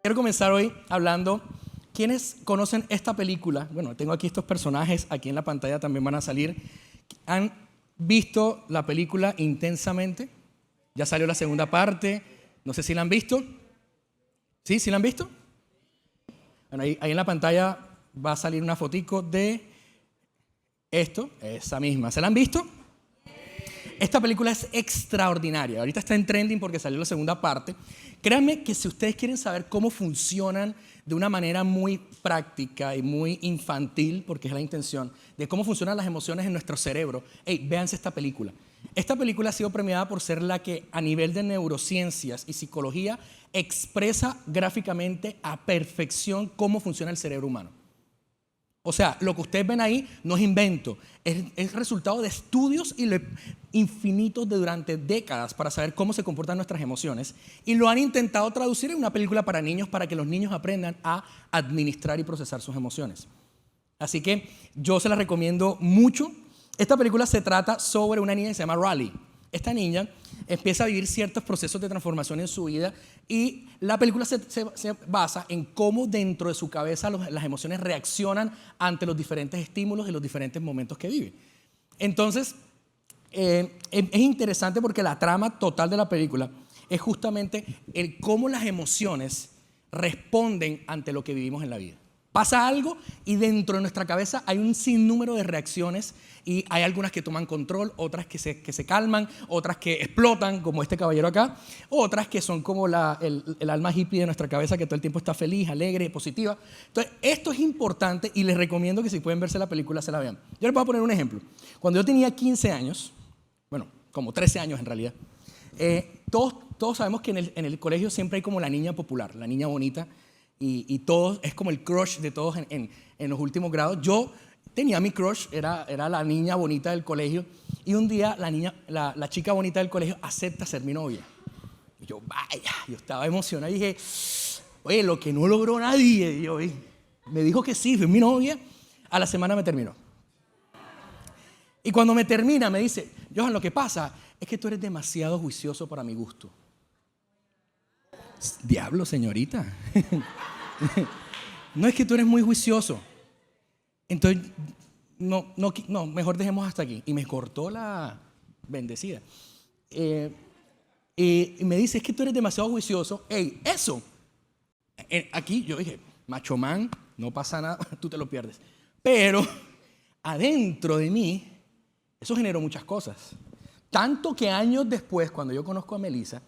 quiero comenzar hoy hablando. ¿Quiénes conocen esta película? Bueno, tengo aquí estos personajes, aquí en la pantalla también van a salir. ¿Han visto la película Intensamente? Ya salió la segunda parte. No sé si la han visto. ¿Sí? ¿Sí la han visto? Bueno, ahí en la pantalla va a salir una fotico de esto, esa misma. ¿Se la han visto? Esta película es extraordinaria. Ahorita está en trending porque salió la segunda parte. Créanme que si ustedes quieren saber cómo funcionan de una manera muy práctica y muy infantil, porque es la intención, de cómo funcionan las emociones en nuestro cerebro, véanse esta película. Esta película ha sido premiada por ser la que a nivel de neurociencias y psicología expresa gráficamente a perfección cómo funciona el cerebro humano. O sea, lo que ustedes ven ahí no es invento, es resultado de estudios infinitos de durante décadas para saber cómo se comportan nuestras emociones, y lo han intentado traducir en una película para niños para que los niños aprendan a administrar y procesar sus emociones. Así que yo se la recomiendo mucho. Esta película se trata sobre una niña que se llama Riley. Esta niña empieza a vivir ciertos procesos de transformación en su vida y la película se basa en cómo dentro de su cabeza las emociones reaccionan ante los diferentes estímulos y los diferentes momentos que vive. Entonces, es interesante porque la trama total de la película es justamente el cómo las emociones responden ante lo que vivimos en la vida. Pasa algo y dentro de nuestra cabeza hay un sinnúmero de reacciones y hay algunas que toman control, otras que se calman, otras que explotan, como este caballero acá, otras que son como el alma hippie de nuestra cabeza que todo el tiempo está feliz, alegre, positiva. Entonces, esto es importante y les recomiendo que si pueden verse la película, se la vean. Yo les voy a poner un ejemplo. Cuando yo tenía 15 años, bueno, como 13 años en realidad, todos sabemos que en el colegio siempre hay como la niña popular, la niña bonita, y todos, es como el crush de todos en los últimos grados. Yo tenía mi crush, era la niña bonita del colegio, y un día la chica bonita del colegio acepta ser mi novia. Y yo, vaya, yo estaba emocionado y dije, oye, lo que no logró nadie. Me dijo que sí, fue mi novia, a la semana me terminó. Y cuando me termina me dice, Johan, lo que pasa es que tú eres demasiado juicioso para mi gusto. Diablo, señorita. No, es que tú eres muy juicioso. Entonces, no, mejor dejemos hasta aquí. Y me cortó la bendecida. Y me dice, es que tú eres demasiado juicioso. Eso. Aquí yo dije, macho man, no pasa nada, tú te lo pierdes. Pero adentro de mí, eso generó muchas cosas. Tanto que años después, cuando yo conozco a Melissa,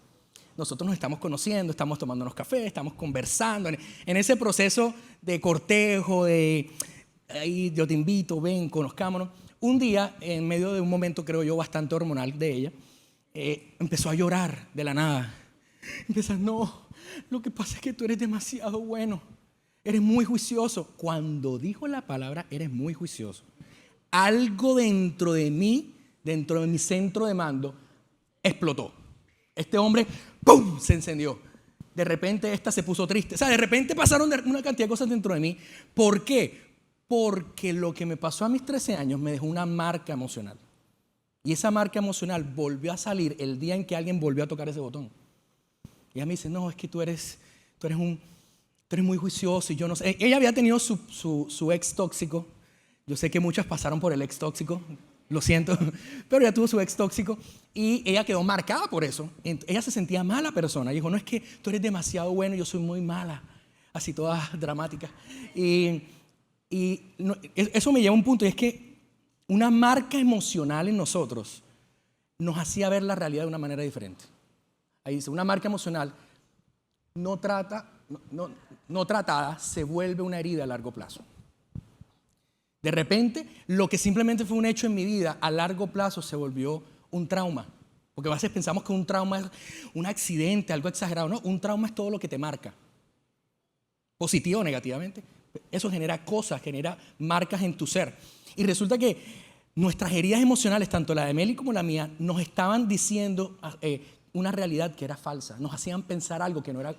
nosotros nos estamos conociendo, estamos tomándonos café, estamos conversando en ese proceso de cortejo, ahí yo te invito, ven, conozcámonos. Un día, en medio de un momento, creo yo, bastante hormonal de ella, empezó a llorar de la nada. Empieza, no, lo que pasa es que tú eres demasiado bueno, eres muy juicioso. Cuando dijo la palabra, eres muy juicioso, algo dentro de mí, dentro de mi centro de mando, explotó. Este hombre, ¡pum!, se encendió. De repente esta se puso triste. O sea, de repente pasaron una cantidad de cosas dentro de mí. ¿Por qué? Porque lo que me pasó a mis 13 años me dejó una marca emocional. Y esa marca emocional volvió a salir el día en que alguien volvió a tocar ese botón. Y ella me dice, no, es que tú eres muy juicioso y yo no sé. Ella había tenido su ex tóxico. Yo sé que muchas pasaron por el ex tóxico. Lo siento, pero ella tuvo su ex tóxico y ella quedó marcada por eso. Ella se sentía mala persona. Dijo, no, es que tú eres demasiado bueno, yo soy muy mala. Así toda dramática. Y eso me lleva a un punto, y es que una marca emocional en nosotros nos hacía ver la realidad de una manera diferente. Ahí dice, una marca emocional no tratada se vuelve una herida a largo plazo. De repente, lo que simplemente fue un hecho en mi vida, a largo plazo se volvió un trauma. Porque a veces pensamos que un trauma es un accidente, algo exagerado. No, un trauma es todo lo que te marca. Positivo o negativamente. Eso genera cosas, genera marcas en tu ser. Y resulta que nuestras heridas emocionales, tanto la de Meli como la mía, nos estaban diciendo una realidad que era falsa. Nos hacían pensar algo que no era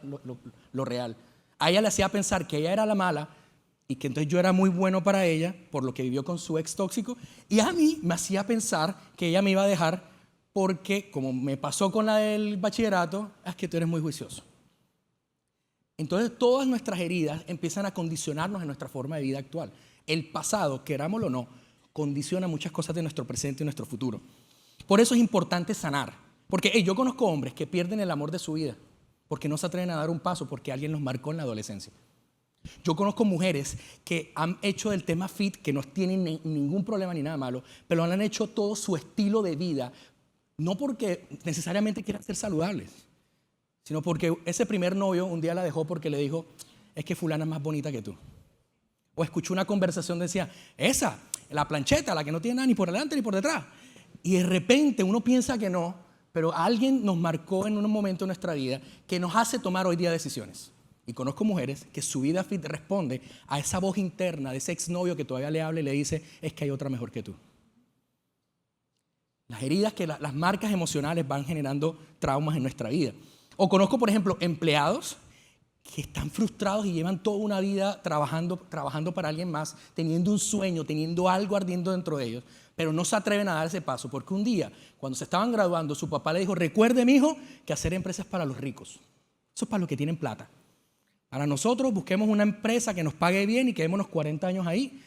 lo real. A ella le hacía pensar que ella era la mala, y que entonces yo era muy bueno para ella por lo que vivió con su ex tóxico, y a mí me hacía pensar que ella me iba a dejar porque, como me pasó con la del bachillerato, es que tú eres muy juicioso. Entonces todas nuestras heridas empiezan a condicionarnos en nuestra forma de vida actual. El pasado, querámoslo o no, condiciona muchas cosas de nuestro presente y nuestro futuro. Por eso es importante sanar. Porque yo conozco hombres que pierden el amor de su vida porque no se atreven a dar un paso porque alguien los marcó en la adolescencia. Yo conozco mujeres que han hecho del tema fit, que no tienen ningún problema ni nada malo, pero han hecho todo su estilo de vida, no porque necesariamente quieran ser saludables, sino porque ese primer novio un día la dejó porque le dijo, es que fulana es más bonita que tú. O escuchó una conversación que decía, esa, la plancheta, la que no tiene nada ni por delante ni por detrás. Y de repente uno piensa que no, pero alguien nos marcó en un momento de nuestra vida que nos hace tomar hoy día decisiones. Y conozco mujeres que su vida fit responde a esa voz interna de ese exnovio que todavía le habla y le dice, es que hay otra mejor que tú. Las heridas, las marcas emocionales van generando traumas en nuestra vida. O conozco, por ejemplo, empleados que están frustrados y llevan toda una vida trabajando para alguien más, teniendo un sueño, teniendo algo ardiendo dentro de ellos, pero no se atreven a dar ese paso, porque un día, cuando se estaban graduando, su papá le dijo, recuerde, mijo, que hacer empresas es para los ricos. Eso es para los que tienen plata. Para nosotros, busquemos una empresa que nos pague bien y quedémonos 40 años ahí,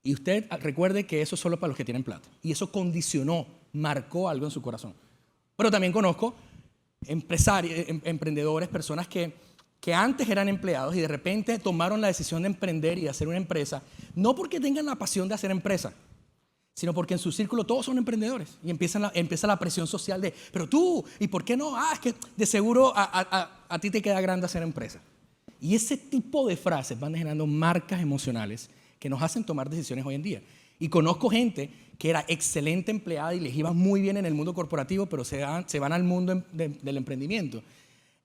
y usted recuerde que eso es solo para los que tienen plata. Y eso condicionó, marcó algo en su corazón. Pero también conozco empresarios, emprendedores, personas que antes eran empleados y de repente tomaron la decisión de emprender y de hacer una empresa, no porque tengan la pasión de hacer empresa, sino porque en su círculo todos son emprendedores y empieza la presión social de, pero tú, ¿y por qué no? Es que de seguro a ti te queda grande hacer empresa. Y ese tipo de frases van generando marcas emocionales que nos hacen tomar decisiones hoy en día. Y conozco gente que era excelente empleada y les iba muy bien en el mundo corporativo, pero se van al mundo del emprendimiento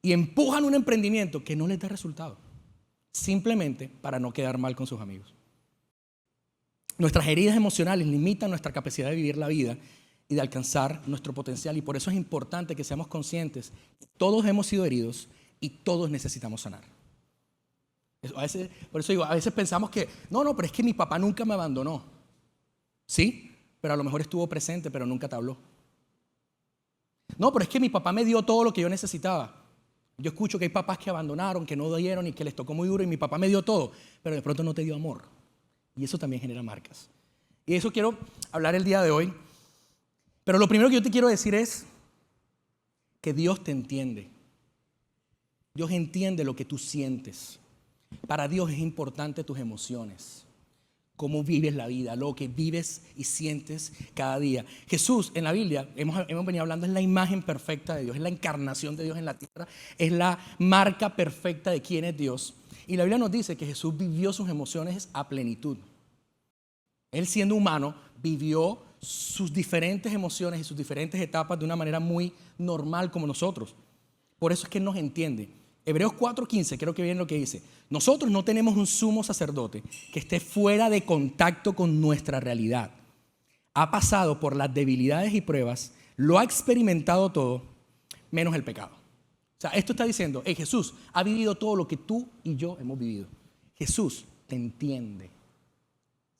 y empujan un emprendimiento que no les da resultado, simplemente para no quedar mal con sus amigos. Nuestras heridas emocionales limitan nuestra capacidad de vivir la vida y de alcanzar nuestro potencial, y por eso es importante que seamos conscientes. Todos hemos sido heridos y todos necesitamos sanar. Por eso digo, a veces pensamos que, no, pero es que mi papá nunca me abandonó. Sí, pero a lo mejor estuvo presente, pero nunca te habló. No, pero es que mi papá me dio todo lo que yo necesitaba. Yo escucho que hay papás que abandonaron, que no dieron y que les tocó muy duro, y mi papá me dio todo, pero de pronto no te dio amor. Y eso también genera marcas. Y de eso quiero hablar el día de hoy. Pero lo primero que yo te quiero decir es que Dios te entiende. Dios entiende lo que tú sientes. Para Dios es importante tus emociones, cómo vives la vida, lo que vives y sientes cada día. Jesús en la Biblia, hemos venido hablando, es la imagen perfecta de Dios, es la encarnación de Dios en la tierra, es la marca perfecta de quién es Dios. Y la Biblia nos dice que Jesús vivió sus emociones a plenitud. Él, siendo humano, vivió sus diferentes emociones y sus diferentes etapas de una manera muy normal como nosotros. Por eso es que Él nos entiende. Hebreos 4:15, creo que viene lo que dice. Nosotros no tenemos un sumo sacerdote que esté fuera de contacto con nuestra realidad. Ha pasado por las debilidades y pruebas, lo ha experimentado todo, menos el pecado. O sea, esto está diciendo, Jesús ha vivido todo lo que tú y yo hemos vivido. Jesús te entiende.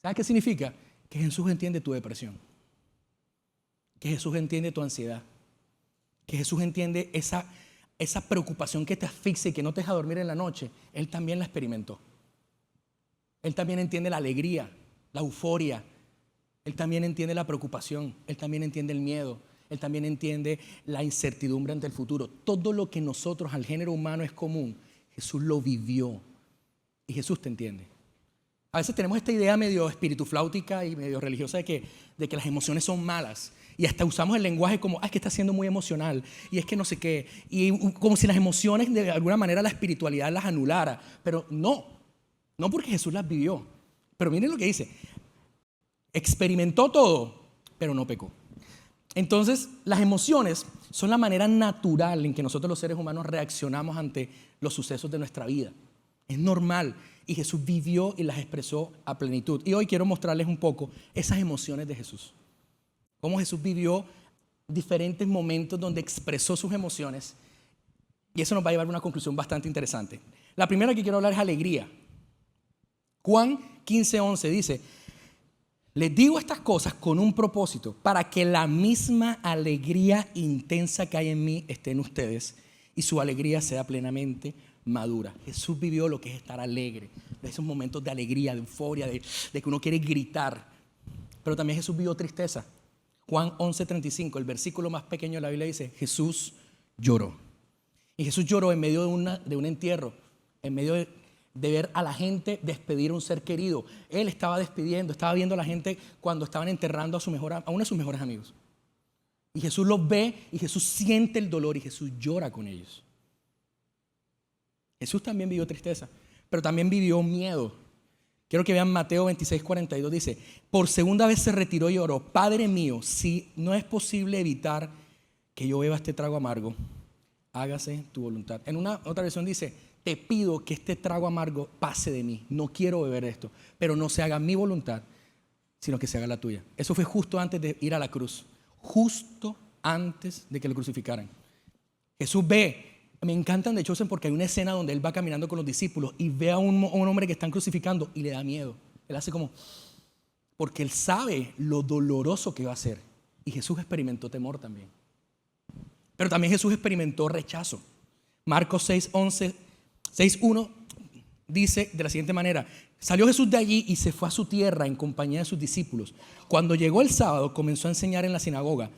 ¿Sabes qué significa? Que Jesús entiende tu depresión. Que Jesús entiende tu ansiedad. Que Jesús entiende esa preocupación que te asfixia y que no te deja dormir en la noche. Él también la experimentó. Él también entiende la alegría, la euforia. Él también entiende la preocupación. Él también entiende el miedo. Él también entiende la incertidumbre ante el futuro. Todo lo que nosotros, al género humano, es común, Jesús lo vivió. Y Jesús te entiende. A veces tenemos esta idea medio espiritufláutica y medio religiosa de que las emociones son malas. Y hasta usamos el lenguaje como, es que está siendo muy emocional. Y es que no sé qué. Y como si las emociones de alguna manera la espiritualidad las anulara. Pero no porque Jesús las vivió. Pero miren lo que dice. Experimentó todo, pero no pecó. Entonces, las emociones son la manera natural en que nosotros los seres humanos reaccionamos ante los sucesos de nuestra vida. Es normal. Y Jesús vivió y las expresó a plenitud. Y hoy quiero mostrarles un poco esas emociones de Jesús. Cómo Jesús vivió diferentes momentos donde expresó sus emociones. Y eso nos va a llevar a una conclusión bastante interesante. La primera que quiero hablar es alegría. Juan 15:11 dice, les digo estas cosas con un propósito, para que la misma alegría intensa que hay en mí esté en ustedes y su alegría sea plenamente madura. Jesús vivió lo que es estar alegre, de esos momentos de alegría, de euforia, de que uno quiere gritar. Pero también Jesús vivió tristeza. Juan 11:35, el versículo más pequeño de la Biblia dice, Jesús lloró. Y Jesús lloró en medio de un entierro, en medio de ver a la gente despedir a un ser querido. Él estaba despidiendo, estaba viendo a la gente cuando estaban enterrando a uno de sus mejores amigos. Y Jesús los ve y Jesús siente el dolor y Jesús llora con ellos. Jesús también vivió tristeza, pero también vivió miedo. Quiero que vean Mateo 26:42, dice, por segunda vez se retiró y oró, Padre mío, si no es posible evitar que yo beba este trago amargo, hágase tu voluntad. En una otra versión dice, te pido que este trago amargo pase de mí, no quiero beber esto, pero no se haga mi voluntad, sino que se haga la tuya. Eso fue justo antes de ir a la cruz, justo antes de que lo crucificaran. Jesús ve. Me encantan de Chosen porque hay una escena donde él va caminando con los discípulos y ve a un hombre que están crucificando y le da miedo. Él hace como, porque él sabe lo doloroso que va a ser. Y Jesús experimentó temor también. Pero también Jesús experimentó rechazo. Marcos 6:1 dice de la siguiente manera, salió Jesús de allí y se fue a su tierra en compañía de sus discípulos. Cuando llegó el sábado comenzó a enseñar en la sinagoga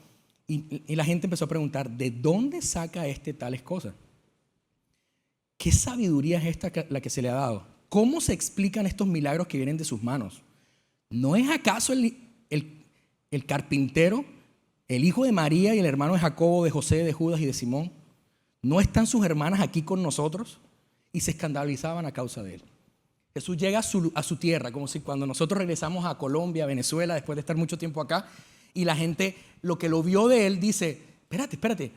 y la gente empezó a preguntar, ¿de dónde saca tales cosas? ¿Qué sabiduría es esta la que se le ha dado? ¿Cómo se explican estos milagros que vienen de sus manos? ¿No es acaso el carpintero, el hijo de María y el hermano de Jacobo, de José, de Judas y de Simón? ¿No están sus hermanas aquí con nosotros? Y se escandalizaban a causa de él. Jesús llega a su tierra, como si cuando nosotros regresamos a Colombia, a Venezuela, después de estar mucho tiempo acá, y la gente, lo que lo vio de él, dice, espérate,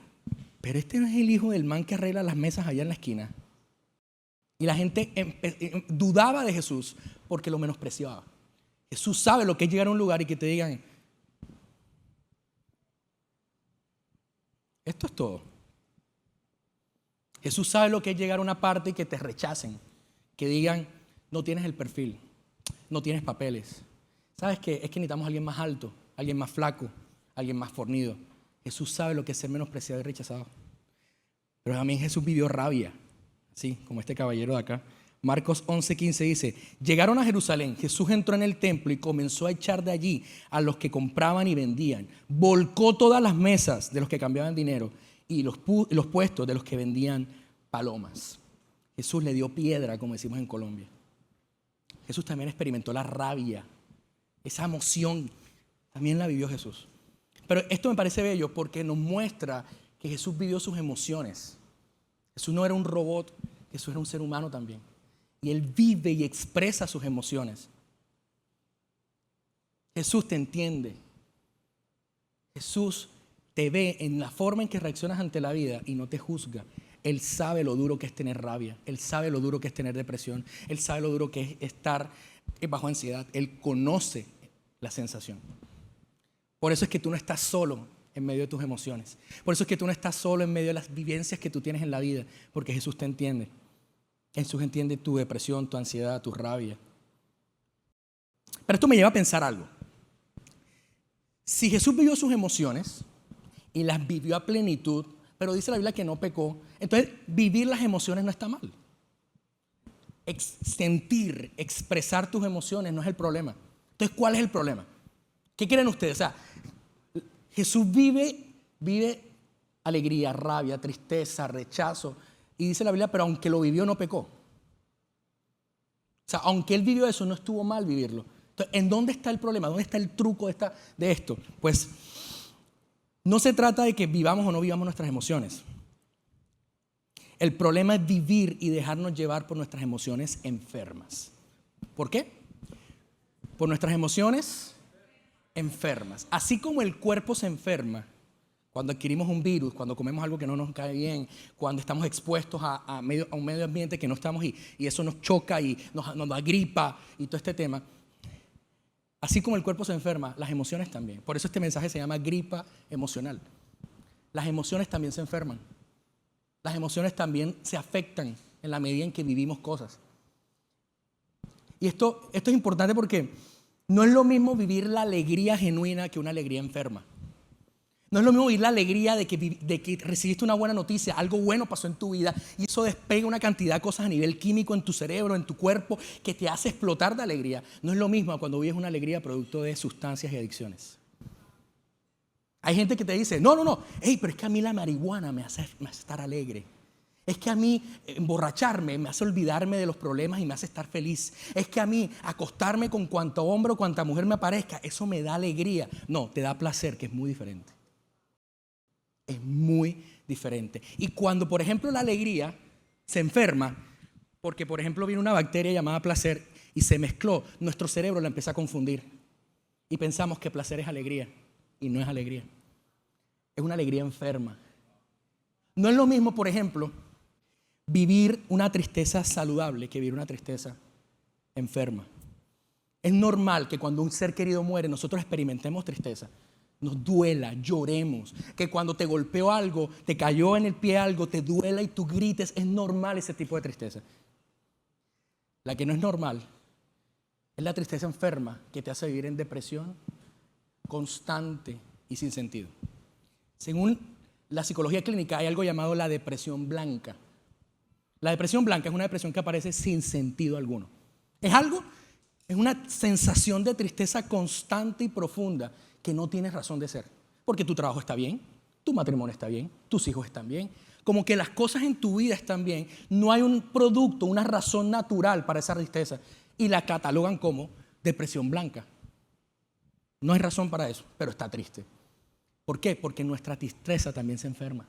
pero este no es el hijo del man que arregla las mesas allá en la esquina. Y la gente dudaba de Jesús porque lo menospreciaba. Jesús sabe lo que es llegar a un lugar y que te digan, esto es todo. Jesús sabe lo que es llegar a una parte y que te rechacen, que digan, no tienes el perfil, no tienes papeles. ¿Sabes qué? Es que necesitamos a alguien más alto, alguien más flaco, alguien más fornido. Jesús sabe lo que es ser menospreciado y rechazado. Pero también Jesús vivió rabia. Sí, como este caballero de acá. Marcos 11:15 dice, llegaron a Jerusalén, Jesús entró en el templo y comenzó a echar de allí a los que compraban y vendían. Volcó todas las mesas de los que cambiaban dinero y los puestos de los que vendían palomas. Jesús le dio piedra, como decimos en Colombia. Jesús también experimentó la rabia, esa emoción, también la vivió Jesús. Pero esto me parece bello porque nos muestra que Jesús vivió sus emociones. Jesús no era un robot, Jesús era un ser humano también. Y Él vive y expresa sus emociones. Jesús te entiende. Jesús te ve en la forma en que reaccionas ante la vida y no te juzga. Él sabe lo duro que es tener rabia. Él sabe lo duro que es tener depresión. Él sabe lo duro que es estar bajo ansiedad. Él conoce la sensación. Por eso es que tú no estás solo en medio de tus emociones. Por eso es que tú no estás solo en medio de las vivencias que tú tienes en la vida, porque Jesús te entiende. Jesús entiende tu depresión, tu ansiedad, tu rabia. Pero esto me lleva a pensar algo. Si Jesús vivió sus emociones y las vivió a plenitud, pero dice la Biblia que no pecó, entonces vivir las emociones no está mal. Sentir, expresar tus emociones no es el problema. Entonces, ¿cuál es el problema? ¿Qué creen ustedes? O sea, Jesús vive alegría, rabia, tristeza, rechazo. Y dice la Biblia, pero aunque lo vivió, no pecó. O sea, aunque Él vivió eso, no estuvo mal vivirlo. Entonces, ¿en dónde está el problema? ¿Dónde está el truco de esto? Pues, no se trata de que vivamos o no vivamos nuestras emociones. El problema es vivir y dejarnos llevar por nuestras emociones enfermas. ¿Por qué? Por nuestras emociones enfermas. Así como el cuerpo se enferma cuando adquirimos un virus, cuando comemos algo que no nos cae bien, cuando estamos expuestos a un medio ambiente que no estamos y eso nos choca y nos da gripa y todo este tema. Así como el cuerpo se enferma, las emociones también. Por eso este mensaje se llama gripa emocional. Las emociones también se enferman. Las emociones también se afectan en la medida en que vivimos cosas. Y esto es importante porque no es lo mismo vivir la alegría genuina que una alegría enferma. No es lo mismo vivir la alegría de que recibiste una buena noticia, algo bueno pasó en tu vida y eso despega una cantidad de cosas a nivel químico en tu cerebro, en tu cuerpo, que te hace explotar de alegría. No es lo mismo cuando vives una alegría producto de sustancias y adicciones. Hay gente que te dice, no, hey, pero es que a mí la marihuana me hace estar alegre. Es que a mí emborracharme me hace olvidarme de los problemas y me hace estar feliz. Es que a mí acostarme con cuanto hombre o cuanta mujer me aparezca, eso me da alegría. No, te da placer, que es muy diferente. Es muy diferente. Y cuando, por ejemplo, la alegría se enferma, porque, por ejemplo, viene una bacteria llamada placer y se mezcló, nuestro cerebro la empieza a confundir. Y pensamos que placer es alegría. Y no es alegría. Es una alegría enferma. No es lo mismo, por ejemplo, vivir una tristeza saludable que vivir una tristeza enferma. Es normal que cuando un ser querido muere nosotros experimentemos tristeza, nos duela, lloremos, que cuando te golpeó algo, te cayó en el pie algo, te duela y tú grites. Es normal ese tipo de tristeza. La que no es normal es la tristeza enferma que te hace vivir en depresión constante y sin sentido. Según la psicología clínica hay algo llamado la depresión blanca. La depresión blanca es una depresión que aparece sin sentido alguno. Es una sensación de tristeza constante y profunda que no tienes razón de ser. Porque tu trabajo está bien, tu matrimonio está bien, tus hijos están bien. Como que las cosas en tu vida están bien. No hay un producto, una razón natural para esa tristeza. Y la catalogan como depresión blanca. No hay razón para eso, pero está triste. ¿Por qué? Porque nuestra tristeza también se enferma.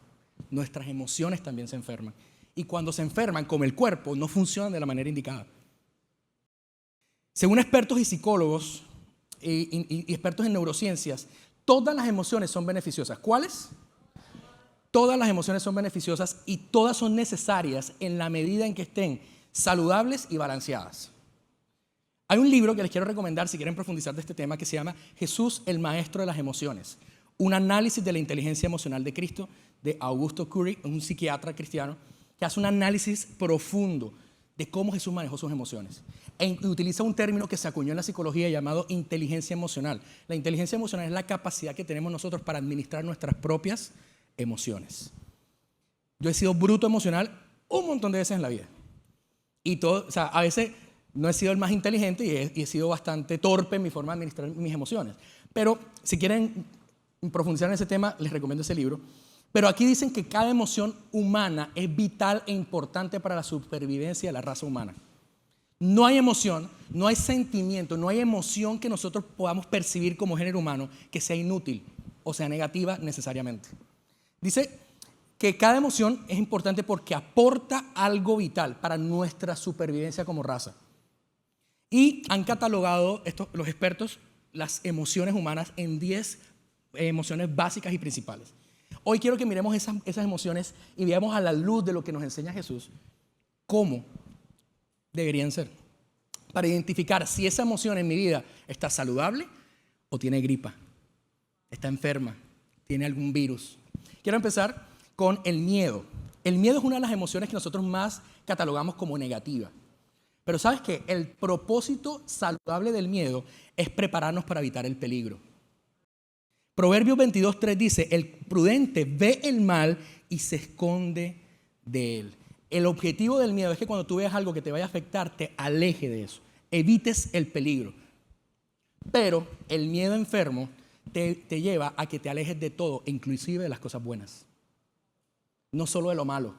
Nuestras emociones también se enferman. Y cuando se enferman, como el cuerpo, no funcionan de la manera indicada. Según expertos y psicólogos y expertos en neurociencias, todas las emociones son beneficiosas. ¿Cuáles? Todas las emociones son beneficiosas y todas son necesarias en la medida en que estén saludables y balanceadas. Hay un libro que les quiero recomendar si quieren profundizar de este tema que se llama Jesús, el Maestro de las Emociones. Un análisis de la inteligencia emocional de Cristo, de Augusto Curry, un psiquiatra cristiano, que hace un análisis profundo de cómo Jesús manejó sus emociones. Y utiliza un término que se acuñó en la psicología llamado inteligencia emocional. La inteligencia emocional es la capacidad que tenemos nosotros para administrar nuestras propias emociones. Yo he sido bruto emocional un montón de veces en la vida. Y todo, o sea, a veces no he sido el más inteligente y he sido bastante torpe en mi forma de administrar mis emociones. Pero si quieren profundizar en ese tema, les recomiendo ese libro. Pero aquí dicen que cada emoción humana es vital e importante para la supervivencia de la raza humana. No hay emoción, no hay sentimiento, no hay emoción que nosotros podamos percibir como género humano que sea inútil o sea negativa necesariamente. Dice que cada emoción es importante porque aporta algo vital para nuestra supervivencia como raza. Y han catalogado los expertos las emociones humanas en 10 emociones básicas y principales. Hoy quiero que miremos esas emociones y veamos a la luz de lo que nos enseña Jesús cómo deberían ser, para identificar si esa emoción en mi vida está saludable o tiene gripa, está enferma, tiene algún virus. Quiero empezar con el miedo. El miedo es una de las emociones que nosotros más catalogamos como negativa. Pero ¿sabes qué? El propósito saludable del miedo es prepararnos para evitar el peligro. Proverbios 22:3 dice, el prudente ve el mal y se esconde de él. El objetivo del miedo es que cuando tú veas algo que te vaya a afectar, te aleje de eso, evites el peligro. Pero el miedo enfermo te lleva a que te alejes de todo, inclusive de las cosas buenas, no solo de lo malo.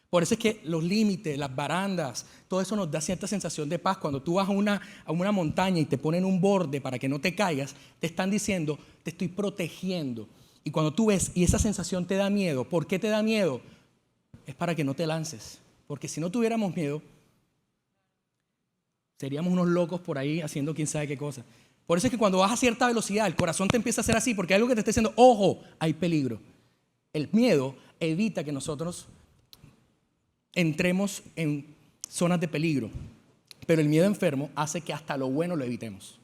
Por eso es que los límites, las barandas, todo eso nos da cierta sensación de paz. Cuando tú vas a una montaña y te ponen un borde para que no te caigas, te están diciendo, te estoy protegiendo. Y cuando tú ves y esa sensación te da miedo, ¿por qué te da miedo? Es para que no te lances. Porque si no tuviéramos miedo, seríamos unos locos por ahí haciendo quién sabe qué cosa. Por eso es que cuando vas a cierta velocidad, el corazón te empieza a hacer así, porque hay algo que te está diciendo, ojo, hay peligro. El miedo evita que nosotros entremos en zonas de peligro, pero el miedo enfermo hace que hasta lo bueno lo evitemos.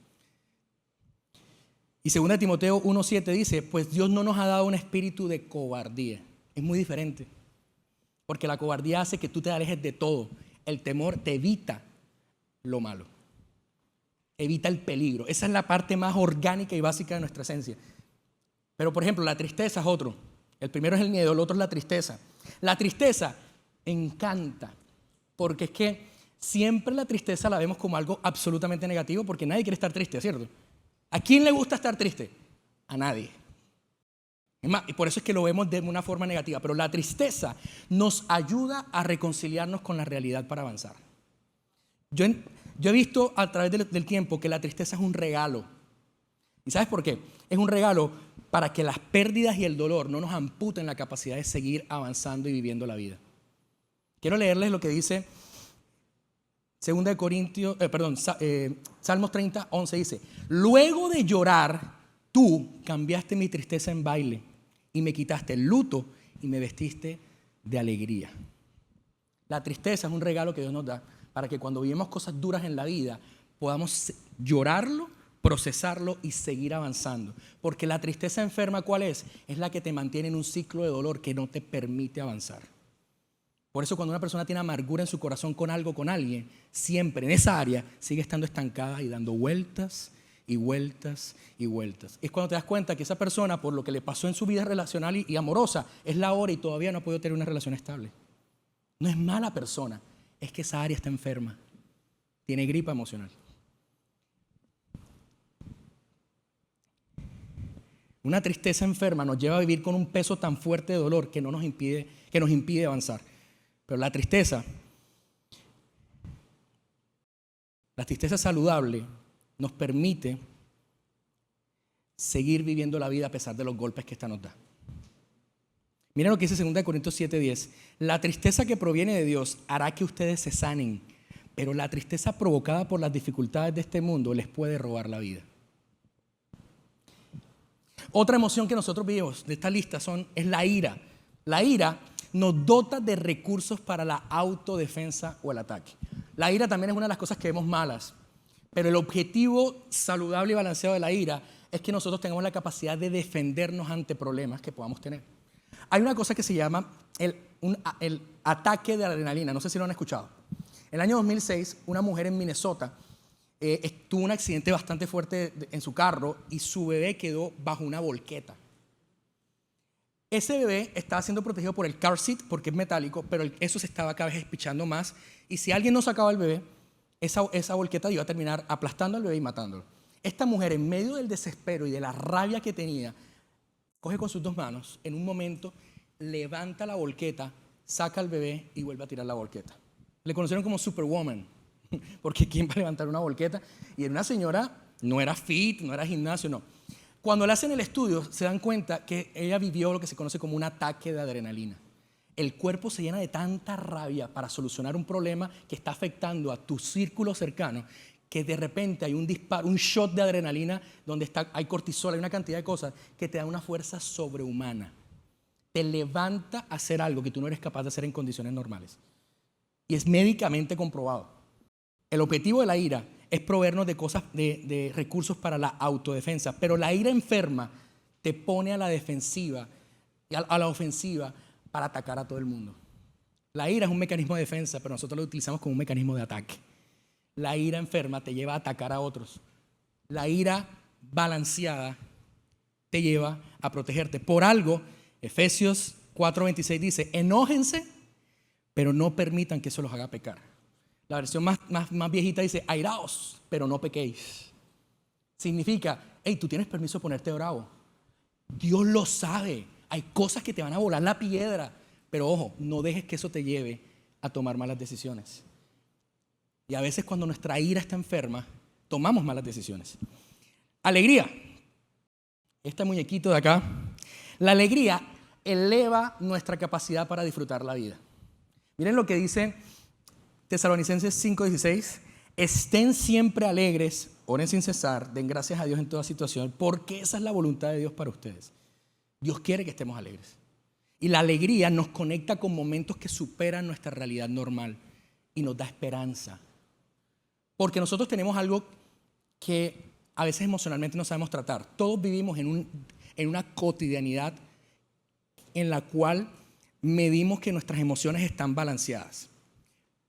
Y 2 Timoteo 1:7 dice, pues Dios no nos ha dado un espíritu de cobardía. Es muy diferente, porque la cobardía hace que tú te alejes de todo. El temor te evita lo malo, evita el peligro. Esa es la parte más orgánica y básica de nuestra esencia. Pero, por ejemplo, la tristeza es otro. El primero es el miedo, el otro es la tristeza. La tristeza encanta, porque es que siempre la tristeza la vemos como algo absolutamente negativo, porque nadie quiere estar triste, ¿cierto? ¿A quién le gusta estar triste? A nadie. Es más, y por eso es que lo vemos de una forma negativa. Pero la tristeza nos ayuda a reconciliarnos con la realidad para avanzar. Yo he visto a través del tiempo que la tristeza es un regalo. ¿Y sabes por qué? Es un regalo para que las pérdidas y el dolor no nos amputen la capacidad de seguir avanzando y viviendo la vida. Quiero leerles lo que dice Salmos 30, 11 dice: luego de llorar, tú cambiaste mi tristeza en baile y me quitaste el luto y me vestiste de alegría. La tristeza es un regalo que Dios nos da para que cuando vivimos cosas duras en la vida podamos llorarlo, procesarlo y seguir avanzando. Porque la tristeza enferma, ¿cuál es? Es la que te mantiene en un ciclo de dolor que no te permite avanzar. Por eso cuando una persona tiene amargura en su corazón con algo, con alguien, siempre en esa área sigue estando estancada y dando vueltas y vueltas y vueltas. Es cuando te das cuenta que esa persona, por lo que le pasó en su vida relacional y amorosa, es la hora y todavía no ha podido tener una relación estable. No es mala persona, es que esa área está enferma. Tiene gripa emocional. Una tristeza enferma nos lleva a vivir con un peso tan fuerte de dolor que nos impide avanzar. Pero la tristeza saludable nos permite seguir viviendo la vida a pesar de los golpes que esta nos da. Miren lo que dice 2 Corintios 7:10. La tristeza que proviene de Dios hará que ustedes se sanen, pero la tristeza provocada por las dificultades de este mundo les puede robar la vida. Otra emoción que nosotros vivimos de esta lista es la ira. La ira nos dota de recursos para la autodefensa o el ataque. La ira también es una de las cosas que vemos malas, pero el objetivo saludable y balanceado de la ira es que nosotros tengamos la capacidad de defendernos ante problemas que podamos tener. Hay una cosa que se llama el ataque de adrenalina, no sé si lo han escuchado. En el año 2006, una mujer en Minnesota tuvo un accidente bastante fuerte en su carro y su bebé quedó bajo una volqueta. Ese bebé estaba siendo protegido por el car seat porque es metálico, pero eso se estaba cada vez espichando más. Y si alguien no sacaba al bebé, esa volqueta iba a terminar aplastando al bebé y matándolo. Esta mujer, en medio del desespero y de la rabia que tenía, coge con sus dos manos, en un momento levanta la volqueta, saca al bebé y vuelve a tirar la volqueta. Le conocieron como Superwoman, porque ¿quién va a levantar una volqueta? Y era una señora, no era fit, no era gimnasio, no. Cuando le hacen el estudio, se dan cuenta que ella vivió lo que se conoce como un ataque de adrenalina. El cuerpo se llena de tanta rabia para solucionar un problema que está afectando a tu círculo cercano, que de repente hay un disparo, un shot de adrenalina donde hay cortisol, hay una cantidad de cosas que te dan una fuerza sobrehumana. Te levanta a hacer algo que tú no eres capaz de hacer en condiciones normales. Y es médicamente comprobado. El objetivo de la ira es proveernos de cosas, de recursos para la autodefensa, pero la ira enferma te pone a la defensiva, a la ofensiva para atacar a todo el mundo. La ira es un mecanismo de defensa, pero nosotros lo utilizamos como un mecanismo de ataque. La ira enferma te lleva a atacar a otros. La ira balanceada te lleva a protegerte. Por algo, Efesios 4:26 dice: enójense, pero no permitan que eso los haga pecar. La versión más viejita dice: airaos, pero no pequéis. Significa: hey, tú tienes permiso de ponerte bravo. Dios lo sabe. Hay cosas que te van a volar la piedra. Pero ojo, no dejes que eso te lleve a tomar malas decisiones. Y a veces cuando nuestra ira está enferma, tomamos malas decisiones. Alegría. Este muñequito de acá. La alegría eleva nuestra capacidad para disfrutar la vida. Miren lo que dice Tesalonicenses 5:16: estén siempre alegres, oren sin cesar, den gracias a Dios en toda situación, porque esa es la voluntad de Dios para ustedes. Dios quiere que estemos alegres. Y la alegría nos conecta con momentos que superan nuestra realidad normal y nos da esperanza. Porque nosotros tenemos algo que a veces emocionalmente no sabemos tratar. Todos vivimos en una cotidianidad en la cual medimos que nuestras emociones están balanceadas.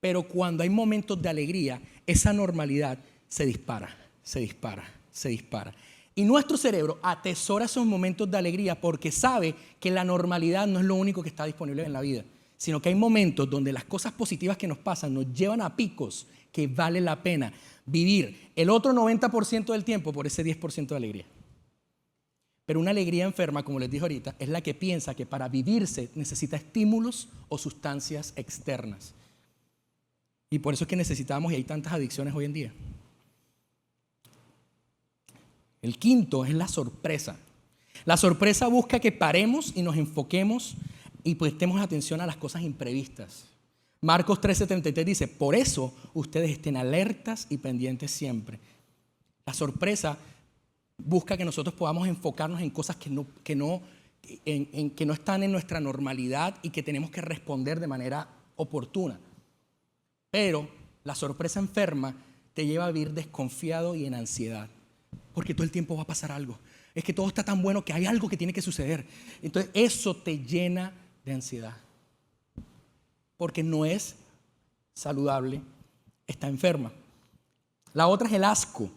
Pero cuando hay momentos de alegría, esa normalidad se dispara, se dispara, se dispara. Y nuestro cerebro atesora esos momentos de alegría porque sabe que la normalidad no es lo único que está disponible en la vida, sino que hay momentos donde las cosas positivas que nos pasan nos llevan a picos que vale la pena vivir el otro 90% del tiempo por ese 10% de alegría. Pero una alegría enferma, como les dije ahorita, es la que piensa que para vivirse necesita estímulos o sustancias externas. Y por eso es que necesitamos, y hay tantas adicciones hoy en día. El quinto es la sorpresa. La sorpresa busca que paremos y nos enfoquemos y prestemos atención a las cosas imprevistas. Marcos 13:33 dice, por eso ustedes estén alertas y pendientes siempre. La sorpresa busca que nosotros podamos enfocarnos en cosas que no están en nuestra normalidad y que tenemos que responder de manera oportuna. Pero la sorpresa enferma te lleva a vivir desconfiado y en ansiedad, porque todo el tiempo va a pasar algo. Es que todo está tan bueno que hay algo que tiene que suceder. Entonces eso te llena de ansiedad, porque no es saludable, está enferma. La otra es el asco.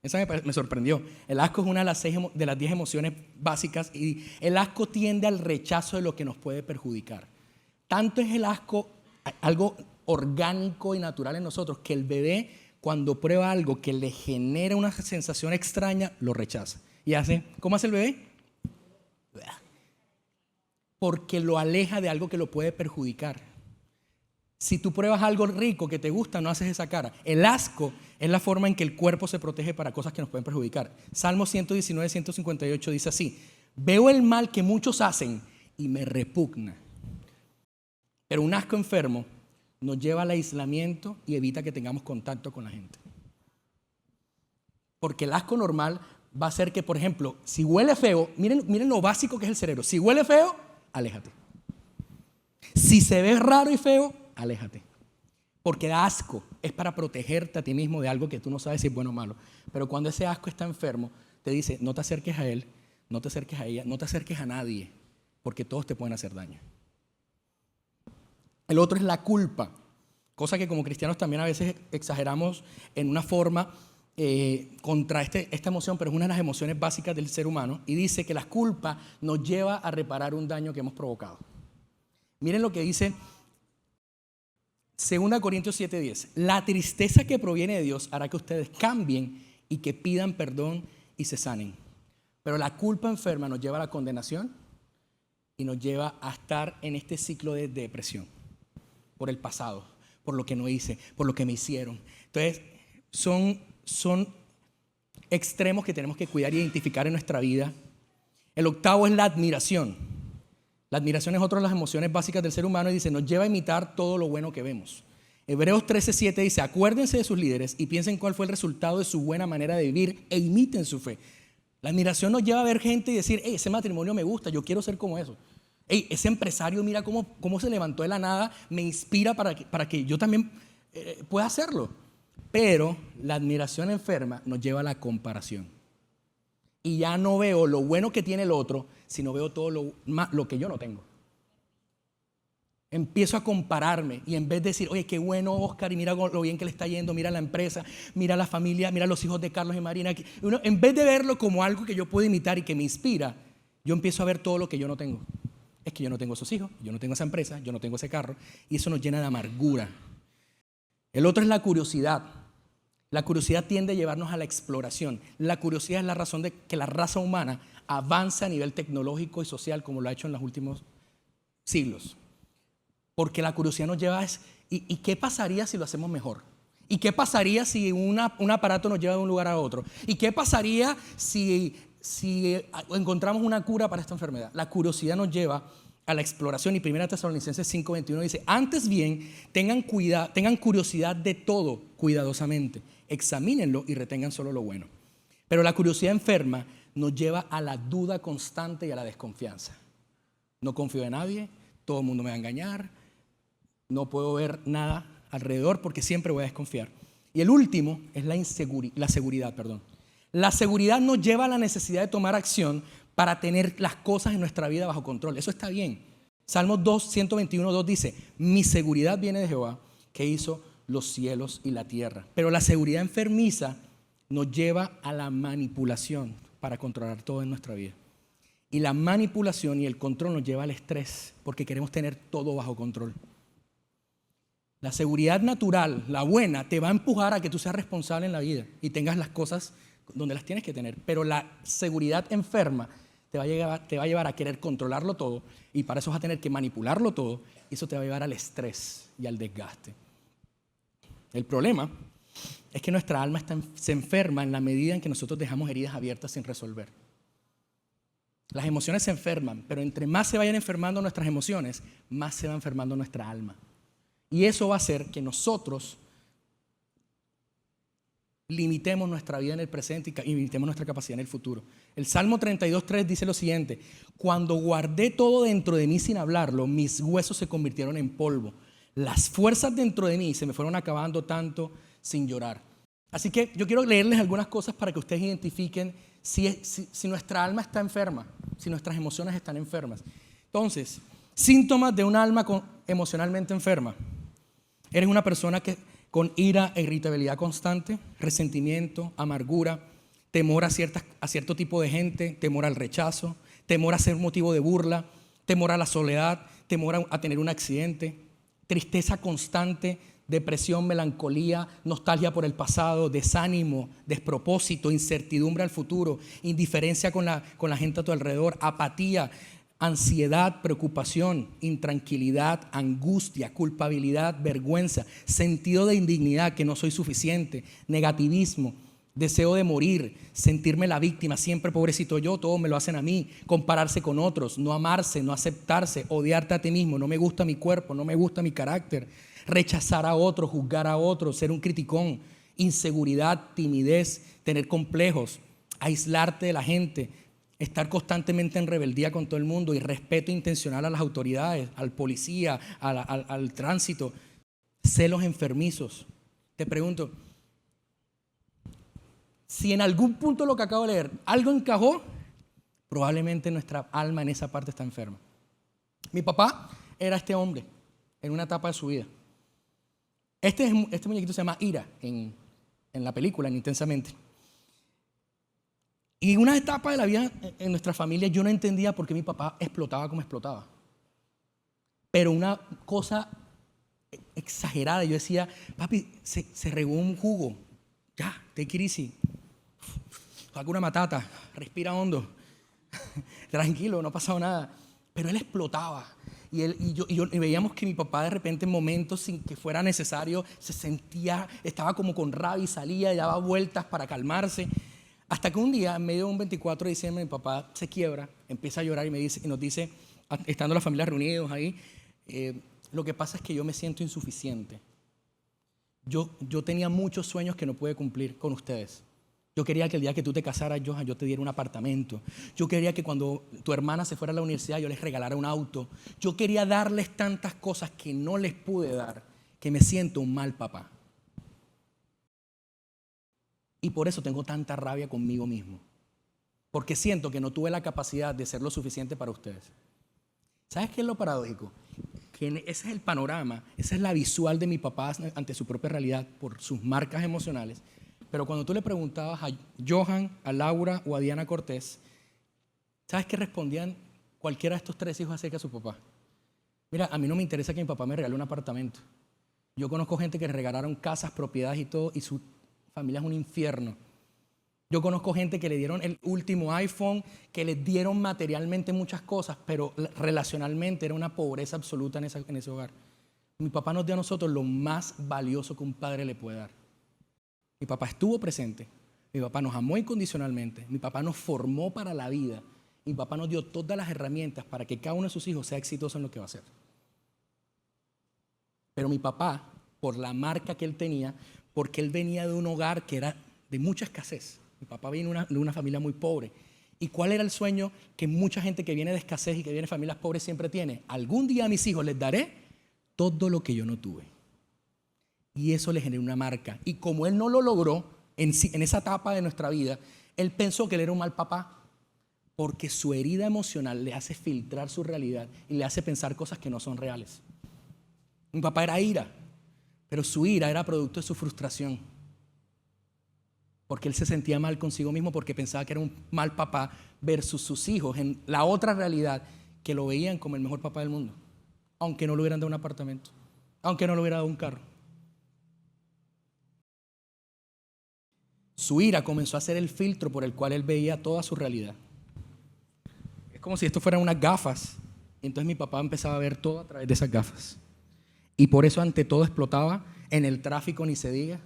Esa me sorprendió. El asco es una de las 10 emociones básicas y el asco tiende al rechazo de lo que nos puede perjudicar. Tanto es el asco algo orgánico y natural en nosotros que el bebé, cuando prueba algo que le genera una sensación extraña, lo rechaza. Y hace, ¿cómo hace el bebé? Porque lo aleja de algo que lo puede perjudicar. Si tú pruebas algo rico que te gusta, no haces esa cara. El asco es la forma en que el cuerpo se protege para cosas que nos pueden perjudicar. Salmo 119, 158 dice así: veo el mal que muchos hacen y me repugna. Pero un asco enfermo nos lleva al aislamiento y evita que tengamos contacto con la gente. Porque el asco normal va a hacer que, por ejemplo, si huele feo, miren lo básico que es el cerebro. Si huele feo, aléjate. Si se ve raro y feo, aléjate. Porque da asco, es para protegerte a ti mismo de algo que tú no sabes si es bueno o malo. Pero cuando ese asco está enfermo, te dice, no te acerques a él, no te acerques a ella, no te acerques a nadie, porque todos te pueden hacer daño. El otro es la culpa, cosa que como cristianos también a veces exageramos en una forma contra esta emoción, pero es una de las emociones básicas del ser humano, y dice que la culpa nos lleva a reparar un daño que hemos provocado. Miren lo que dice 2 Corintios 7:10. La tristeza que proviene de Dios hará que ustedes cambien y que pidan perdón y se sanen. Pero la culpa enferma nos lleva a la condenación y nos lleva a estar en este ciclo de depresión por el pasado, por lo que no hice, por lo que me hicieron. Entonces, son extremos que tenemos que cuidar y identificar en nuestra vida. El octavo es la admiración. La admiración es otra de las emociones básicas del ser humano y dice, nos lleva a imitar todo lo bueno que vemos. Hebreos 13:7 dice, acuérdense de sus líderes y piensen cuál fue el resultado de su buena manera de vivir e imiten su fe. La admiración nos lleva a ver gente y decir, hey, ese matrimonio me gusta, yo quiero ser como eso. Hey, ese empresario, mira cómo se levantó de la nada, me inspira para que yo también pueda hacerlo. Pero la admiración enferma nos lleva a la comparación. Y ya no veo lo bueno que tiene el otro, sino veo todo lo que yo no tengo. Empiezo a compararme y en vez de decir, oye, qué bueno Oscar y mira lo bien que le está yendo, mira la empresa, mira la familia, mira los hijos de Carlos y Marina. En vez de verlo como algo que yo puedo imitar y que me inspira, yo empiezo a ver todo lo que yo no tengo. Es que yo no tengo esos hijos, yo no tengo esa empresa, yo no tengo ese carro y eso nos llena de amargura. El otro es la curiosidad. La curiosidad tiende a llevarnos a la exploración. La curiosidad es la razón de que la raza humana avanza a nivel tecnológico y social como lo ha hecho en los últimos siglos. Porque la curiosidad nos lleva a ¿y qué pasaría si lo hacemos mejor? ¿Y qué pasaría si un aparato nos lleva de un lugar a otro? ¿Y qué pasaría si encontramos una cura para esta enfermedad? La curiosidad nos lleva a la exploración y 1 Tesalonicenses 5:21 dice, antes bien, tengan curiosidad de todo cuidadosamente, examínenlo y retengan solo lo bueno. Pero la curiosidad enferma nos lleva a la duda constante y a la desconfianza. No confío en nadie, todo el mundo me va a engañar, no puedo ver nada alrededor porque siempre voy a desconfiar. Y el último es la seguridad. La seguridad nos lleva a la necesidad de tomar acción para tener las cosas en nuestra vida bajo control. Eso está bien. Salmos 121:2 dice, mi seguridad viene de Jehová, que hizo los cielos y la tierra. Pero la seguridad enfermiza nos lleva a la manipulación. para controlar todo en nuestra vida. Y la manipulación y el control nos lleva al estrés porque queremos tener todo bajo control. La seguridad natural, la buena, te va a empujar a que tú seas responsable en la vida y tengas las cosas donde las tienes que tener. Pero la seguridad enferma te va a llevar a querer controlarlo todo y para eso vas a tener que manipularlo todo y eso te va a llevar al estrés y al desgaste. El problema es que nuestra alma se enferma en la medida en que nosotros dejamos heridas abiertas sin resolver. Las emociones se enferman, pero entre más se vayan enfermando nuestras emociones, más se va enfermando nuestra alma. Y eso va a hacer que nosotros limitemos nuestra vida en el presente y limitemos nuestra capacidad en el futuro. El Salmo 32:3 dice lo siguiente: cuando guardé todo dentro de mí sin hablarlo, mis huesos se convirtieron en polvo. Las fuerzas dentro de mí se me fueron acabando tanto sin llorar. Así que yo quiero leerles algunas cosas para que ustedes identifiquen si nuestra alma está enferma, si nuestras emociones están enfermas. Entonces, síntomas de un alma emocionalmente enferma. Eres una persona con ira e irritabilidad constante, resentimiento, amargura, temor a cierto tipo de gente, temor al rechazo, temor a ser motivo de burla, temor a la soledad, temor a tener un accidente, tristeza constante, depresión, melancolía, nostalgia por el pasado, desánimo, despropósito, incertidumbre al futuro, indiferencia con la gente a tu alrededor, apatía, ansiedad, preocupación, intranquilidad, angustia, culpabilidad, vergüenza, sentido de indignidad, que no soy suficiente, negativismo, deseo de morir, sentirme la víctima, siempre pobrecito yo, todo me lo hacen a mí, compararse con otros, no amarse, no aceptarse, odiarte a ti mismo, no me gusta mi cuerpo, no me gusta mi carácter, rechazar a otros, juzgar a otros, ser un criticón, inseguridad, timidez, tener complejos, aislarte de la gente, estar constantemente en rebeldía con todo el mundo, irrespeto intencional a las autoridades, al policía, al tránsito, celos enfermizos. Te pregunto, si en algún punto lo que acabo de leer algo encajó, probablemente nuestra alma en esa parte está enferma. Mi papá era este hombre en una etapa de su vida. Este muñequito se llama Ira en la película, en Intensamente. Y en una etapa de la vida en nuestra familia yo no entendía por qué mi papá explotaba como explotaba. Pero una cosa exagerada, yo decía, papi, se regó un jugo, ya, take it easy, saca una matata, respira hondo, tranquilo, no ha pasado nada. Pero él explotaba. Y veíamos que mi papá de repente en momentos sin que fuera necesario se sentía, estaba como con rabia y salía y daba vueltas para calmarse. Hasta que un día, en medio de un 24 de diciembre, mi papá se quiebra, empieza a llorar y nos dice, estando la familia reunidos ahí, lo que pasa es que yo me siento insuficiente. Yo tenía muchos sueños que no pude cumplir con ustedes. Yo quería que el día que tú te casaras, Johan, yo te diera un apartamento. Yo quería que cuando tu hermana se fuera a la universidad, yo les regalara un auto. Yo quería darles tantas cosas que no les pude dar, que me siento un mal papá. Y por eso tengo tanta rabia conmigo mismo. Porque siento que no tuve la capacidad de ser lo suficiente para ustedes. ¿Sabes qué es lo paradójico? Que ese es el panorama, esa es la visual de mi papá ante su propia realidad por sus marcas emocionales. Pero cuando tú le preguntabas a Johan, a Laura o a Diana Cortés, ¿sabes qué respondían cualquiera de estos tres hijos acerca de su papá? Mira, a mí no me interesa que mi papá me regale un apartamento. Yo conozco gente que le regalaron casas, propiedades y todo, y su familia es un infierno. Yo conozco gente que le dieron el último iPhone, que les dieron materialmente muchas cosas, pero relacionalmente era una pobreza absoluta en ese hogar. Mi papá nos dio a nosotros lo más valioso que un padre le puede dar. Mi papá estuvo presente, mi papá nos amó incondicionalmente, mi papá nos formó para la vida, mi papá nos dio todas las herramientas para que cada uno de sus hijos sea exitoso en lo que va a hacer. Pero mi papá, por la marca que él tenía, porque él venía de un hogar que era de mucha escasez. Mi papá viene de una familia muy pobre. ¿Y cuál era el sueño que mucha gente que viene de escasez y que viene de familias pobres siempre tiene? Algún día a mis hijos les daré todo lo que yo no tuve. Y eso le generó una marca. Y como él no lo logró en esa etapa de nuestra vida, él pensó que él era un mal papá porque su herida emocional le hace filtrar su realidad y le hace pensar cosas que no son reales. Mi papá era ira, pero su ira era producto de su frustración. porque él se sentía mal consigo mismo porque pensaba que era un mal papá versus sus hijos en la otra realidad que lo veían como el mejor papá del mundo, aunque no le hubieran dado un apartamento, aunque no le hubieran dado un carro. Su ira comenzó a ser el filtro por el cual él veía toda su realidad. Es como si esto fueran unas gafas. Entonces mi papá empezaba a ver todo a través de esas gafas. Y por eso ante todo explotaba en el tráfico, ni se diga.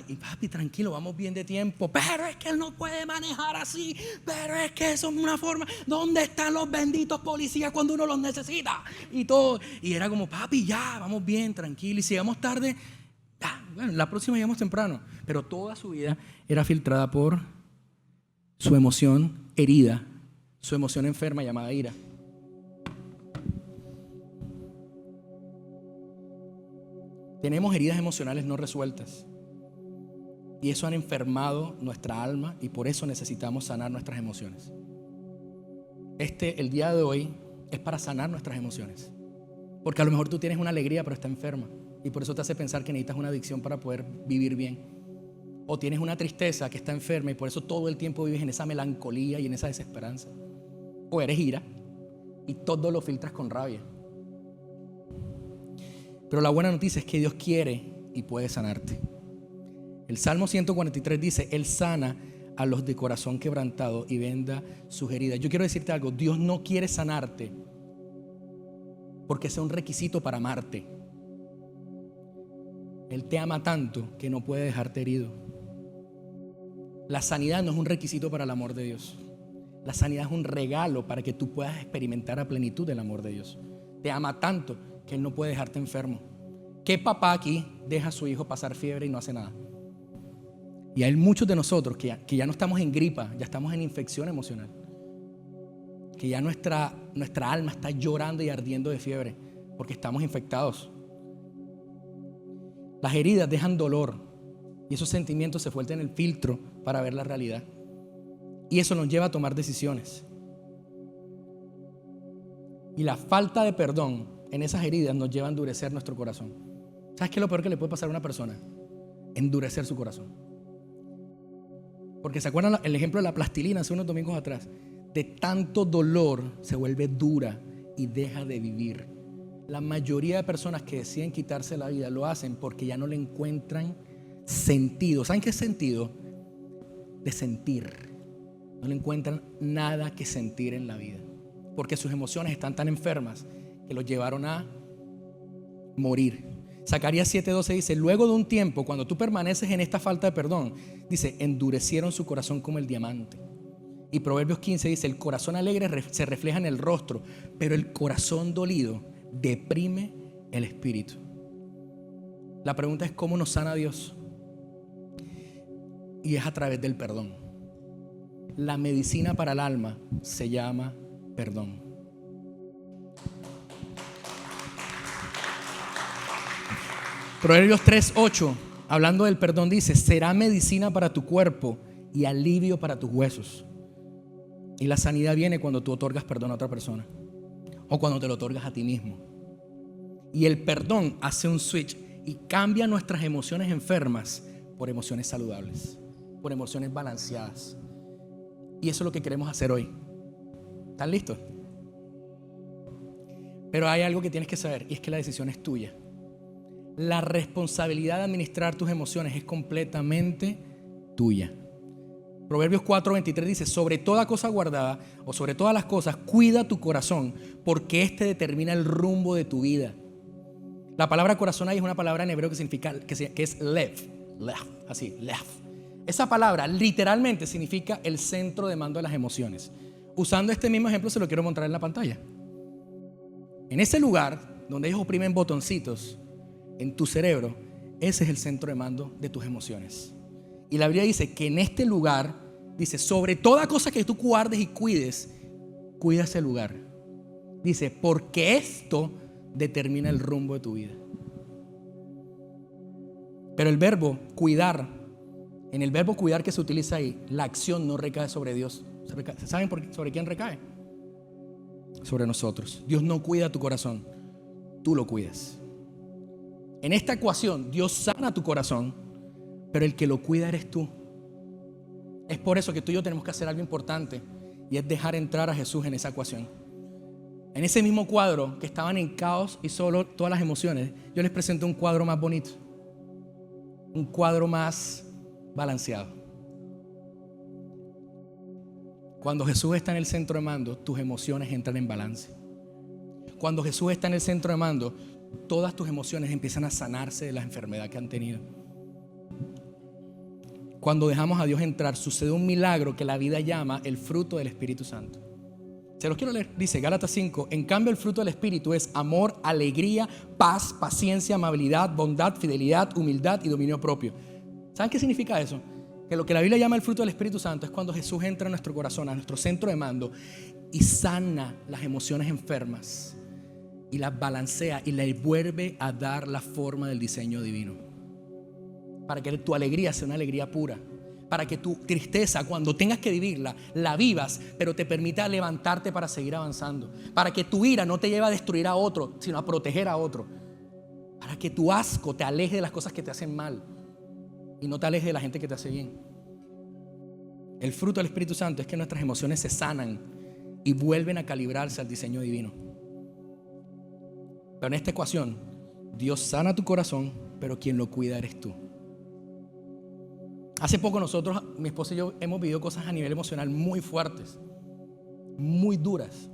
Y papi, tranquilo, vamos bien de tiempo. Pero es que él no puede manejar así. Pero es que eso es una forma. ¿Dónde están los benditos policías cuando uno los necesita? Y todo. Y era como, papi, ya, vamos bien, tranquilo. Y si llegamos tarde, bueno, la próxima llegamos temprano. Pero toda su vida era filtrada por su emoción herida, su emoción enferma llamada ira. Tenemos heridas emocionales no resueltas y eso han enfermado nuestra alma y por eso necesitamos sanar nuestras emociones. El día de hoy es para sanar nuestras emociones, porque a lo mejor tú tienes una alegría pero está enferma y por eso te hace pensar que necesitas una adicción para poder vivir bien. O tienes una tristeza que está enferma y por eso todo el tiempo vives en esa melancolía y en esa desesperanza. O eres ira y todo lo filtras con rabia. Pero la buena noticia es que Dios quiere y puede sanarte. El Salmo 143 dice, Él sana a los de corazón quebrantado y venda sus heridas. Yo quiero decirte algo, Dios no quiere sanarte porque sea un requisito para amarte. Él te ama tanto que no puede dejarte herido. La sanidad no es un requisito para el amor de Dios. La sanidad es un regalo para que tú puedas experimentar a plenitud el amor de Dios. Te ama tanto que Él no puede dejarte enfermo. ¿Qué papá aquí deja a su hijo pasar fiebre y no hace nada? Y hay muchos de nosotros que ya no estamos en gripa, ya estamos en infección emocional. Que ya nuestra alma está llorando y ardiendo de fiebre porque estamos infectados. Las heridas dejan dolor y esos sentimientos se vuelven el filtro para ver la realidad. Y eso nos lleva a tomar decisiones. Y la falta de perdón en esas heridas nos lleva a endurecer nuestro corazón. ¿Sabes qué es lo peor que le puede pasar a una persona? Endurecer su corazón. Porque ¿se acuerdan el ejemplo de la plastilina hace unos domingos atrás? De tanto dolor se vuelve dura y deja de vivir. La mayoría de personas que deciden quitarse la vida lo hacen porque ya no le encuentran sentido. ¿Saben qué es sentido? De sentir. No le encuentran nada que sentir en la vida. Porque sus emociones están tan enfermas que los llevaron a morir. Zacarías 7:12 dice, luego de un tiempo, cuando tú permaneces en esta falta de perdón, dice, endurecieron su corazón como el diamante. Y Proverbios 15 dice, el corazón alegre se refleja en el rostro, pero el corazón dolido deprime el espíritu. La pregunta es, ¿cómo nos sana Dios? Y es a través del perdón. La medicina para el alma se llama perdón. Proverbios 3:8, hablando del perdón, dice, será medicina para tu cuerpo y alivio para tus huesos. Y la sanidad viene cuando tú otorgas perdón a otra persona o cuando te lo otorgas a ti mismo. Y el perdón hace un switch y cambia nuestras emociones enfermas por emociones saludables, por emociones balanceadas. Y eso es lo que queremos hacer hoy. ¿Están listos? Pero hay algo que tienes que saber y es que la decisión es tuya. La responsabilidad de administrar tus emociones es completamente tuya. Proverbios 4:23 dice, sobre toda cosa guardada o sobre todas las cosas, cuida tu corazón, porque este determina el rumbo de tu vida. La palabra corazón ahí es una palabra en hebreo que significa, que es lev, así, lev. Esa palabra literalmente significa el centro de mando de las emociones. Usando este mismo ejemplo se lo quiero mostrar en la pantalla. En ese lugar donde ellos oprimen botoncitos en tu cerebro, ese es el centro de mando de tus emociones. Y la Biblia dice que en este lugar, dice, sobre toda cosa que tú guardes y cuides, cuida ese lugar. Dice, porque esto determina el rumbo de tu vida. Pero el verbo cuidar, en el verbo cuidar que se utiliza ahí, la acción no recae sobre Dios. ¿Saben sobre quién recae? Sobre nosotros. Dios no cuida tu corazón, tú lo cuidas. En esta ecuación, Dios sana tu corazón, pero el que lo cuida eres tú. Es por eso que tú y yo tenemos que hacer algo importante, y es dejar entrar a Jesús en esa ecuación. En ese mismo cuadro que estaban en caos y solo todas las emociones, yo les presento un cuadro más bonito, un cuadro más balanceado. Cuando Jesús está en el centro de mando, tus emociones entran en balance. Cuando Jesús está en el centro de mando, todas tus emociones empiezan a sanarse de la enfermedad que han tenido. Cuando dejamos a Dios entrar, sucede un milagro que la vida llama el fruto del Espíritu Santo. Se los quiero leer. Dice Gálatas 5: en cambio el fruto del Espíritu es amor, alegría, paz, paciencia, amabilidad, bondad, fidelidad, humildad y dominio propio. ¿Saben qué significa eso? Que lo que la Biblia llama el fruto del Espíritu Santo es cuando Jesús entra en nuestro corazón, a nuestro centro de mando, y sana las emociones enfermas y las balancea y le vuelve a dar la forma del diseño divino, para que tu alegría sea una alegría pura, para que tu tristeza, cuando tengas que vivirla, la vivas, pero te permita levantarte para seguir avanzando, para que tu ira no te lleve a destruir a otro, sino a proteger a otro, para que tu asco te aleje de las cosas que te hacen mal y no te aleje de la gente que te hace bien. El fruto del Espíritu Santo es que nuestras emociones se sanan y vuelven a calibrarse al diseño divino. Pero en esta ecuación, Dios sana tu corazón, pero quien lo cuida eres tú. Hace poco nosotros, mi esposa y yo, hemos vivido cosas a nivel emocional muy fuertes, muy duras.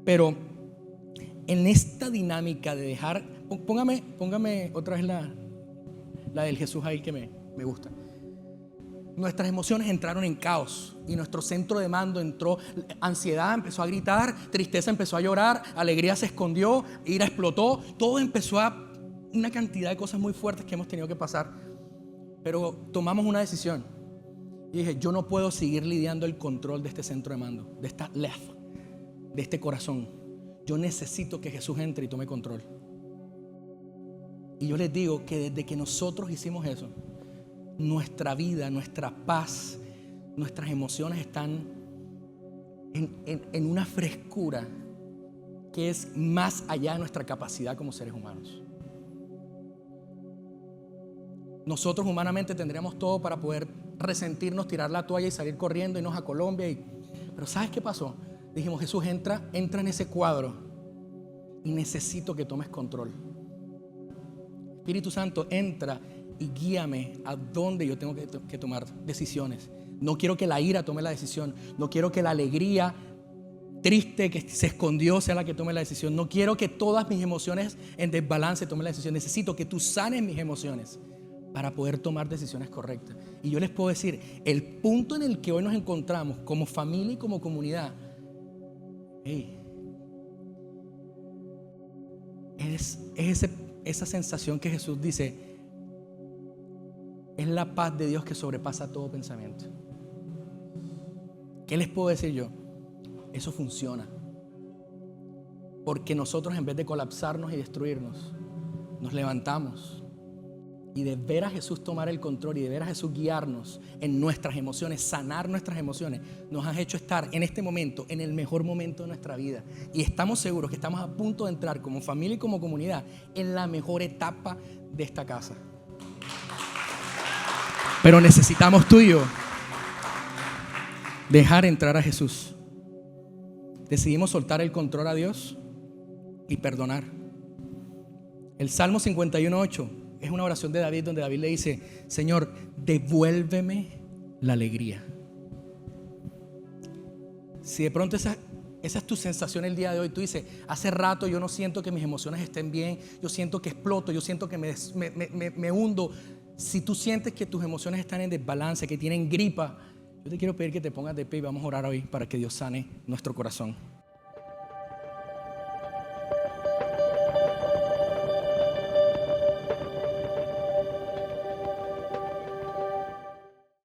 Pero en esta dinámica de dejar, póngame otra vez la del Jesús ahí que me gusta. Nuestras emociones entraron en caos y nuestro centro de mando entró. Ansiedad empezó a gritar, tristeza empezó a llorar, alegría se escondió, ira explotó. Todo empezó a una cantidad de cosas muy fuertes que hemos tenido que pasar. Pero tomamos una decisión y dije: yo no puedo seguir lidiando el control de este centro de mando, de esta lef, de este corazón. Yo necesito que Jesús entre y tome control. Y yo les digo que desde que nosotros hicimos eso, nuestra vida, nuestra paz, nuestras emociones están en una frescura que es más allá de nuestra capacidad como seres humanos. Nosotros humanamente tendríamos todo para poder resentirnos, tirar la toalla y salir corriendo, irnos a Colombia. Pero ¿sabes qué pasó? Dijimos: Jesús, entra en ese cuadro y necesito que tomes control. Espíritu Santo, entra y guíame a dónde yo tengo que tomar decisiones. No quiero que la ira tome la decisión. No quiero que la alegría triste que se escondió sea la que tome la decisión. No quiero que todas mis emociones en desbalance tomen la decisión. Necesito que tú sanes mis emociones para poder tomar decisiones correctas. Y yo les puedo decir, el punto en el que hoy nos encontramos como familia y como comunidad, es esa sensación que Jesús dice: es la paz de Dios que sobrepasa todo pensamiento. ¿Qué les puedo decir yo? Eso funciona. Porque nosotros, en vez de colapsarnos y destruirnos, nos levantamos. Y de ver a Jesús tomar el control y de ver a Jesús guiarnos en nuestras emociones, sanar nuestras emociones, nos ha hecho estar en este momento, en el mejor momento de nuestra vida. Y estamos seguros que estamos a punto de entrar como familia y como comunidad en la mejor etapa de esta casa. Pero necesitamos tú y yo dejar entrar a Jesús. Decidimos soltar el control a Dios y perdonar. El Salmo 51:8 es una oración de David, donde David le dice: Señor, devuélveme la alegría. Si de pronto esa es tu sensación el día de hoy, tú dices: hace rato yo no siento que mis emociones estén bien, yo siento que exploto, yo siento que me hundo. Si tú sientes que tus emociones están en desbalance, que tienen gripa, yo te quiero pedir que te pongas de pie y vamos a orar hoy para que Dios sane nuestro corazón.